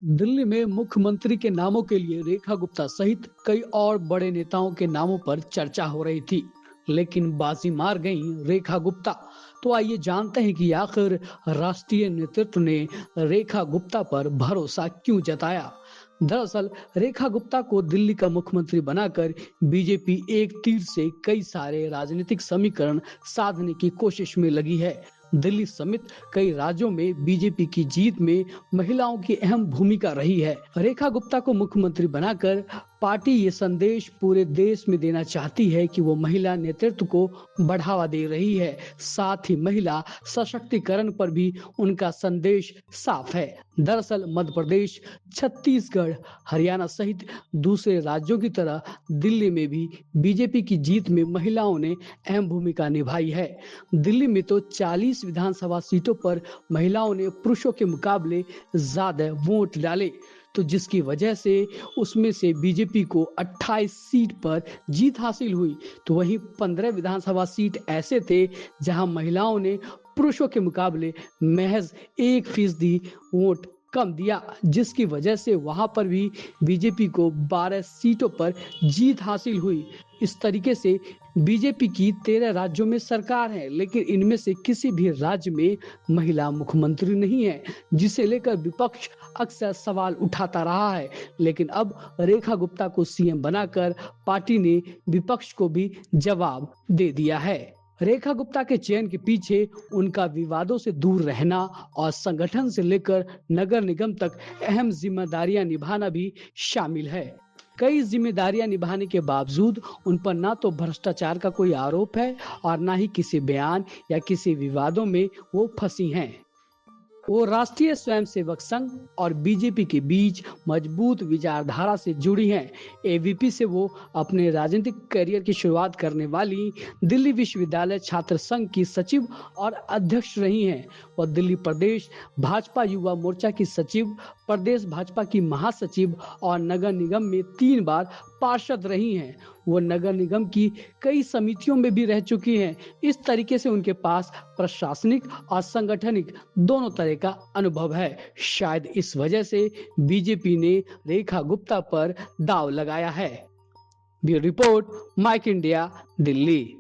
दिल्ली में मुख्यमंत्री के नामों के लिए रेखा गुप्ता सहित कई और बड़े नेताओं के नामों पर चर्चा हो रही थी, लेकिन बाजी मार गईं रेखा गुप्ता। तो आइए जानते हैं कि आखिर राष्ट्रीय नेतृत्व ने रेखा गुप्ता पर भरोसा क्यों जताया। दरअसल रेखा गुप्ता को दिल्ली का मुख्यमंत्री बनाकर बीजेपी एक तीर से कई सारे राजनीतिक समीकरण साधने की कोशिश में लगी है। दिल्ली समेत कई राज्यों में बीजेपी की जीत में महिलाओं की अहम भूमिका रही है। रेखा गुप्ता को मुख्यमंत्री बनाकर पार्टी ये संदेश पूरे देश में देना चाहती है कि वो महिला नेतृत्व को बढ़ावा दे रही है। साथ ही महिला सशक्तिकरण पर भी उनका संदेश साफ है। दरअसल मध्य प्रदेश, छत्तीसगढ़, हरियाणा सहित दूसरे राज्यों की तरह दिल्ली में भी बीजेपी की जीत में महिलाओं ने अहम भूमिका निभाई है। दिल्ली में तो 40 विधानसभा सीटों पर महिलाओं ने पुरुषों के मुकाबले ज्यादा वोट डाले, तो जिसकी वजह से उसमें से बीजेपी को 28 सीट पर जीत हासिल हुई। तो वहीं 15 विधानसभा सीट ऐसे थे जहां महिलाओं ने पुरुषों के मुकाबले महज 1% वोट कम दिया, जिसकी वजह से वहां पर भी बीजेपी को 12 सीटों पर जीत हासिल हुई। इस तरीके से बीजेपी की 13 राज्यों में सरकार है, लेकिन इनमें से किसी भी राज्य में महिला मुख्यमंत्री नहीं है, जिसे लेकर विपक्ष अक्सर सवाल उठाता रहा है। लेकिन अब रेखा गुप्ता को सीएम बनाकर पार्टी ने विपक्ष को भी जवाब दे दिया है। रेखा गुप्ता के चयन के पीछे उनका विवादों से दूर रहना और संगठन से लेकर नगर निगम तक अहम जिम्मेदारियां निभाना भी शामिल है। कई जिम्मेदारियां निभाने के बावजूद उन पर ना तो भ्रष्टाचार का कोई आरोप है और ना ही किसी बयान या किसी विवादों में वो फंसी हैं। वो राष्ट्रीय स्वयंसेवक संघ और बीजेपी के बीच मजबूत विचारधारा से जुड़ी हैं। एबीपी से वो अपने राजनीतिक करियर की शुरुआत करने वाली दिल्ली विश्वविद्यालय छात्र संघ की सचिव और अध्यक्ष रही हैं। वह दिल्ली प्रदेश भाजपा युवा मोर्चा की सचिव, प्रदेश भाजपा की महासचिव और नगर निगम में 3 बार पार्षद रही हैं। वो नगर निगम की कई समितियों में भी रह चुकी हैं। इस तरीके से उनके पास प्रशासनिक और सांगठनिक दोनों तरह का अनुभव है। शायद इस वजह से बीजेपी ने रेखा गुप्ता पर दांव लगाया है। Bureau report, mic India, Delhi.